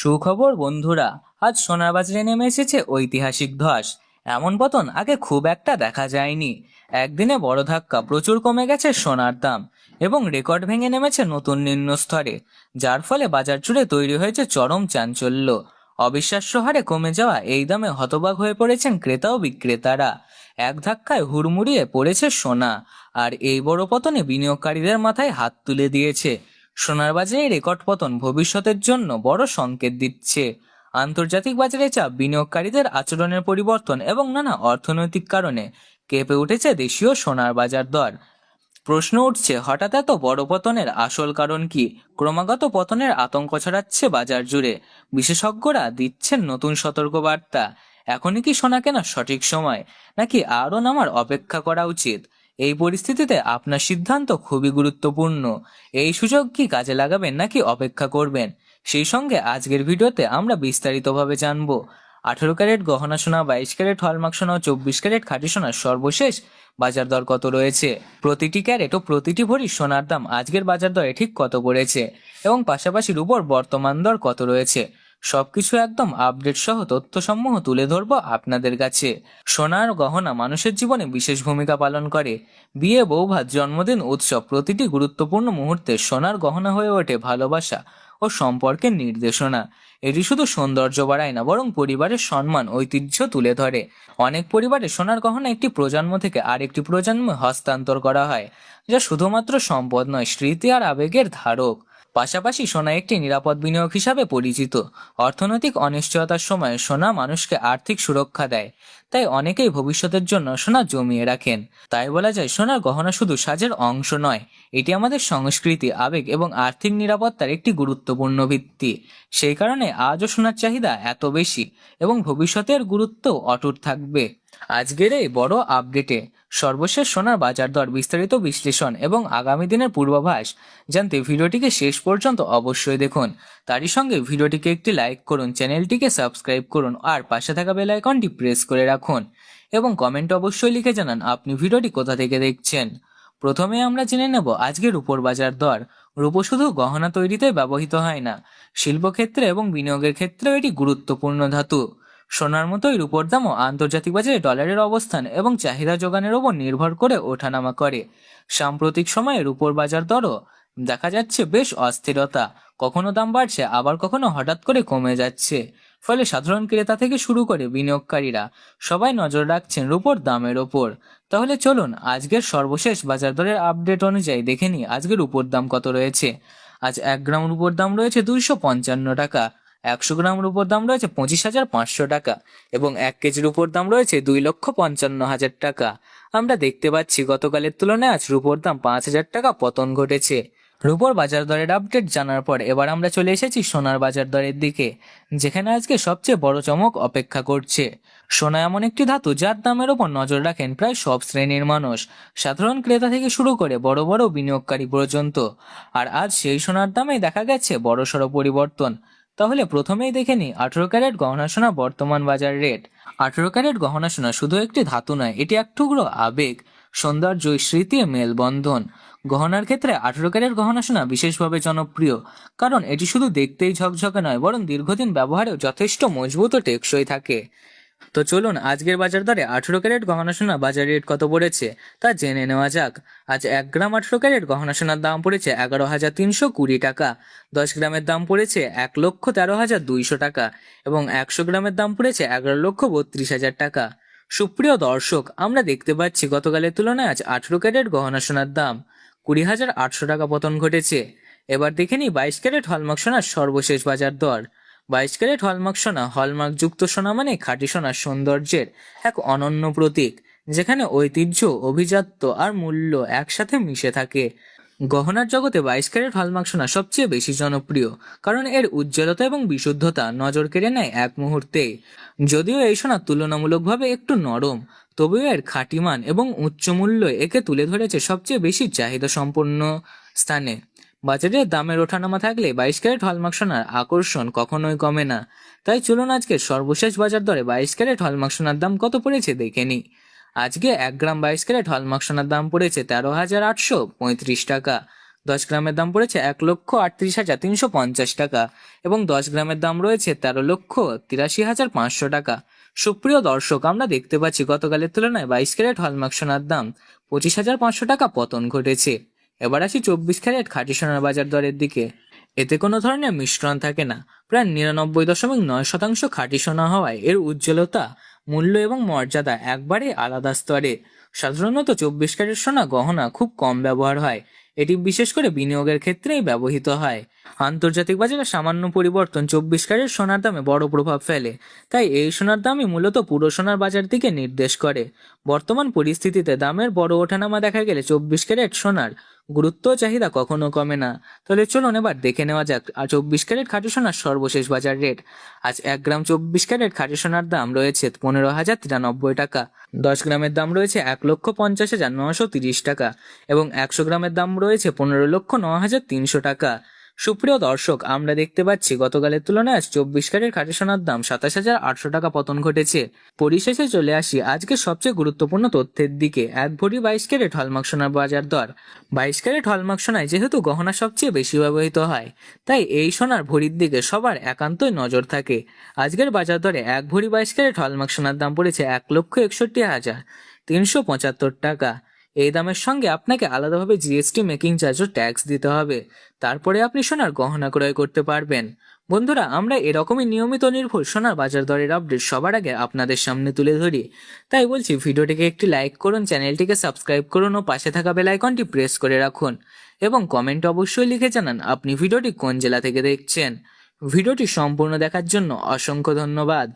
সুখবর বন্ধুরা, আজ সোনার বাজারে নেমে এসেছে ঐতিহাসিক ধস। এমন পতন আগে খুব একটা দেখা যায়নি। একদিনে বড় ধাক্কা, প্রচুর কমে গেছে সোনার দাম এবং রেকর্ড ভেঙে নেমেছে নতুন নিম্ন স্তরে, যার ফলে বাজার জুড়ে তৈরি হয়েছে চরম চাঞ্চল্য। অবিশ্বাস্য হারে কমে যাওয়া এই দামে হতবাক হয়ে পড়েছেন ক্রেতা ও বিক্রেতারা। এক ধাক্কায় হুড়মুড়িয়ে পড়েছে সোনা, আর এই বড় পতনে বিনিয়োগকারীদের মাথায় হাত তুলে দিয়েছে। সোনার বাজারে রেকর্ড পতন ভবিষ্যতের জন্য বড় সংকেত দিচ্ছে। আন্তর্জাতিক বাজারে চাপ, বিনিয়োগকারীদের আচরণের পরিবর্তন এবং নানা অর্থনৈতিক কারণে কেঁপে উঠেছে দেশীয় সোনার বাজার দর। প্রশ্ন উঠছে, হঠাৎ এত বড় পতনের আসল কারণ কি? ক্রমাগত পতনের আতঙ্ক ছড়াচ্ছে বাজার জুড়ে। বিশেষজ্ঞরা দিচ্ছেন নতুন সতর্কবার্তা। এখনই কি সোনা কেনার সঠিক সময়, নাকি আরও নামার অপেক্ষা করা উচিত? এই পরিস্থিতিতে আপনার সিদ্ধান্ত খুবই গুরুত্বপূর্ণ। এই সুযোগ কি কাজে লাগাবেন নাকি অপেক্ষা করবেন? সেই সঙ্গে আজকের ভিডিওতে আমরা বিস্তারিতভাবে জানবো 18 ক্যারেট গহনা সোনা, 22 ক্যারেট হলমার্ক সোনা ও 24 ক্যারেট খাঁটি সোনার সর্বশেষ বাজার দর কত রয়েছে। প্রতিটি ক্যারেট ও প্রতিটি ভরি সোনার দাম আজকের বাজার দরে ঠিক কত পড়েছে এবং পাশাপাশি রূপোর বর্তমান দর কত রয়েছে, সবকিছু একদম আপডেট সহ তথ্যসমূহ তুলে ধরবো আপনাদের কাছে। সোনার গহনা মানুষের জীবনে বিশেষ ভূমিকা পালন করে। বিয়ে, বৌভাত, জন্মদিন, উৎসব, প্রতিটি গুরুত্বপূর্ণ মুহূর্তে সোনার গহনা হয়ে ওঠে ভালোবাসা ও সম্পর্কের নির্দেশনা। এটি শুধু সৌন্দর্য বাড়ায় না, বরং পরিবারের সম্মান, ঐতিহ্য তুলে ধরে। অনেক পরিবারে সোনার গহনা একটি প্রজন্ম থেকে আরেকটি প্রজন্মে হস্তান্তর করা হয়, যা শুধুমাত্র সম্পদ নয়, স্মৃতি আর আবেগের ধারক। পাশাপাশি সোনা একটি নিরাপদ বিনিয়োগ হিসাবে পরিচিত। অর্থনৈতিক অনিশ্চয়তার সময় সোনা মানুষকে আর্থিক সুরক্ষা দেয়, তাই অনেকেই ভবিষ্যতের জন্য সোনা জমিয়ে রাখেন। তাই বলা যায়, সোনার গহনা শুধু সাজের অংশ নয়, এটি আমাদের সংস্কৃতি, আবেগ এবং আর্থিক নিরাপত্তার একটি গুরুত্বপূর্ণ ভিত্তি। সেই কারণে আজও সোনার চাহিদা এত বেশি এবং ভবিষ্যতের গুরুত্বও অটুট থাকবে। আজকের এই বড় আপডেটে সর্বশেষ সোনার বাজার দর, বিস্তারিত বিশ্লেষণ এবং আগামী দিনের পূর্বাভাস জানতে ভিডিওটিকে শেষ পর্যন্ত অবশ্যই দেখুন। তারই সঙ্গে ভিডিওটিকে একটি লাইক করুন, চ্যানেলটিকে সাবস্ক্রাইব করুন আর পাশে থাকা বেল আইকনটি প্রেস করে রাখুন এবং কমেন্ট অবশ্যই লিখে জানান আপনি ভিডিওটি কোথা থেকে দেখছেন। প্রথমে আমরা জেনে নেব আজকের রূপোর বাজার দর। রূপো শুধু গহনা তৈরিতে ব্যবহৃত হয় না, শিল্পক্ষেত্রে এবং বিনিয়োগের ক্ষেত্রেও এটি গুরুত্বপূর্ণ ধাতু। সোনার মতোই রূপোর দামও আন্তর্জাতিক বাজারে ডলারের অবস্থান এবং চাহিদা যোগানের ওপর নির্ভর করে ওঠানামা করে। সাম্প্রতিক সময়ে রূপোর বাজার দরও দেখা যাচ্ছে বেশ অস্থিরতা। কখনো দাম বাড়ছে, আবার কখনো হঠাৎ করে কমে যাচ্ছে। ফলে সাধারণ ক্রেতা থেকে শুরু করে বিনিয়োগকারীরা সবাই নজর রাখছেন রূপোর দামের ওপর। তাহলে চলুন আজকের সর্বশেষ বাজার দরের আপডেট অনুযায়ী দেখে নিই আজকের রূপোর দাম কত রয়েছে। আজ 1 গ্রাম রূপোর দাম রয়েছে 255 টাকা, 100 গ্রাম রূপোর দাম রয়েছে 25,500 টাকা এবং 1 কেজির উপর দাম রয়েছে 2,55,000 টাকা। আমরা দেখতে পাচ্ছি গতকালের তুলনায় আজ রূপোর দাম 5,000 টাকা পতন ঘটেছে। রূপোর বাজার দরের আপডেট জানার পর এবার আমরা চলে এসেছি সোনার বাজার দরের দিকে, যেখানে আজকে সবচেয়ে বড় চমক অপেক্ষা করছে। সোনা এমন একটি ধাতু যার দামের ওপর নজর রাখেন প্রায় সব শ্রেণীর মানুষ, সাধারণ ক্রেতা থেকে শুরু করে বড় বড় বিনিয়োগকারী পর্যন্ত। আর আজ সেই সোনার দামে দেখা গেছে বড়সড় পরিবর্তন। তাহলে প্রথমেই দেখে নিই 18 ক্যারেট গহনা সোনা বর্তমান বাজার রেট। 18 ক্যারেট গহনা সোনা শুধু একটি ধাতু নয়, এটি এক টুকরো আবেগ, সৌন্দর্য, স্মৃতি, মেলবন্ধন। গহনার ক্ষেত্রে 18 ক্যারেট গহনা সোনা বিশেষভাবে জনপ্রিয়, কারণ এটি শুধু দেখতেই ঝকঝকে নয়, বরং দীর্ঘদিন ব্যবহারেও যথেষ্ট মজবুত ও টেকসই থাকে। তো চলুন আজকের বাজার দরে 18 ক্যারেট গহনা সোনা বাজার রেট কত পড়েছে তা জেনে নেওয়া যাক। আজ 1 গ্রাম 18 ক্যারেট গহনা সোনার দাম পড়েছে 11,320 টাকা, 10 গ্রামের দাম পড়েছে 1,13,200 টাকা এবং 100 গ্রামের দাম পড়েছে 11,32,000 টাকা। সুপ্রিয় দর্শক, আমরা দেখতে পাচ্ছি গতকালের তুলনায় আজ 18 ক্যারেট গহনা সোনার দাম 20,800 টাকা পতন ঘটেছে। এবার দেখে নিই 22 ক্যারেট হলমার্ক সোনার সর্বশেষ বাজার দর। 22 ক্যারেট হলমার্ক সোনা, হলমার্ক যুক্ত সোনা মানে খাঁটি সোনার সৌন্দর্যের এক অনন্য প্রতীক, যেখানে ঐতিহ্য, অভিজাত্য আর মূল্য একসাথে মিশে থাকে। গহনার জগতে 22 ক্যারেট হলমার্ক সোনা সবচেয়ে বেশি জনপ্রিয়, কারণ এর উজ্জ্বলতা এবং বিশুদ্ধতা নজর কেড়ে নেয় এক মুহূর্তে। যদিও এই সোনা তুলনামূলকভাবে একটু নরম, তবুও এর খাঁটি মান এবং উচ্চ মূল্য একে তুলে ধরেছে সবচেয়ে বেশি চাহিদা সম্পন্ন স্থানে। বাজারে দামের ওঠানামা থাকলে 22 ক্যারেট হলমার্ক সোনার আকর্ষণ কখনোই কমে না। তাই চলুন আজকে সর্বশেষ বাজার দরে 22 ক্যারেট হলমার্ক সোনার দাম কত পড়েছে দেখে নিই। আজকে 1 গ্রাম 22 ক্যারেট হলমার্ক সোনার দাম পড়েছে 13,835 টাকা, 10 গ্রামের দাম পড়েছে 1,38,350 টাকা এবং 10 গ্রামের দাম রয়েছে 13,83,500 টাকা। সুপ্রিয় দর্শক, আমরা দেখতে পাচ্ছি গতকালের তুলনায় 22 ক্যারেট হলমার্ক সোনার দাম 25,500 টাকা পতন ঘটেছে। এবার আসি 24 ক্যারেট খাঁটি সোনার বাজার দরের দিকে। এতে কোনো ধরনের মিশ্রণ থাকে না, প্রায় 99.9% খাঁটি সোনা হওয়ায় এর উজ্জ্বলতা, মূল্য এবং মর্যাদা একবারে আলাদা স্তরে। সাধারণত 24 ক্যারেট সোনা গহনা খুব কম ব্যবহার হয়, এটি বিশেষ করে বিনিয়োগের ক্ষেত্রেই ব্যবহৃত হয়। আন্তর্জাতিক বাজারে সামান্য পরিবর্তন 24 ক্যারেট সোনার দামে বড় প্রভাব ফেলে, তাই এই সোনার দামই মূলত পুরো সোনার বাজার দিকে নির্দেশ করে। বর্তমান পরিস্থিতিতে দামের বড় ওঠানামা দেখা গেলে 24 ক্যারেট সোনার গুরুত্ব ও চাহিদা কখনো কমে না। তাহলে চলুন এবার দেখে নেওয়া যাক 24 ক্যারেট খাঁটি সোনার সর্বশেষ বাজার রেট। আজ 1 গ্রাম 24 ক্যারেট খাঁটি সোনার দাম রয়েছে 15,093 টাকা। 10 গ্রামের দাম রয়েছে 1,50,930 টাকা এবং 100 গ্রামের দাম রয়েছে 15,09,300 টাকা। সুপ্রিয় দর্শক, আমরা দেখতে পাচ্ছি গতকালের তুলনায় আজ 24 ক্যারেট খাঁটি সোনার দাম 27,800 টাকা পতন ঘটেছে। পরিশেষে চলে আসি আজকে সবচেয়ে গুরুত্বপূর্ণ তথ্যের দিকে। 1 ভরি 22 ক্যারেট হলমার্ক সোনার বাজার দর। 22 ক্যারেট হলমার্ক সোনায় যেহেতু গহনা সবচেয়ে বেশি ব্যবহৃত হয়, তাই এই সোনার ভরির দিকে সবার একান্তই নজর থাকে। আজকের বাজার দরে 1 ভরি 22 ক্যারেট হলমার্ক সোনার দাম পড়েছে 1,61,375 টাকা। এই দামের সঙ্গে আপনাকে আলাদাভাবে জিএসটি, মেকিং চার্জ ও ট্যাক্স দিতে হবে, তারপরে আপনি সোনার গহনা ক্রয় করতে পারবেন। বন্ধুরা, আমরা এরকমই নিয়মিত নির্ভুল সোনার বাজার দরের আপডেট সবার আগে আপনাদের সামনে তুলে ধরি, তাই বলছি ভিডিওটিকে একটি লাইক করুন, চ্যানেলটিকে সাবস্ক্রাইব করুন ও পাশে থাকা বেল আইকনটি প্রেস করে রাখুন এবং কমেন্ট অবশ্যই লিখে জানান আপনি ভিডিওটি কোন জেলা থেকে দেখছেন। ভিডিওটি সম্পূর্ণ দেখার জন্য অসংখ্য ধন্যবাদ।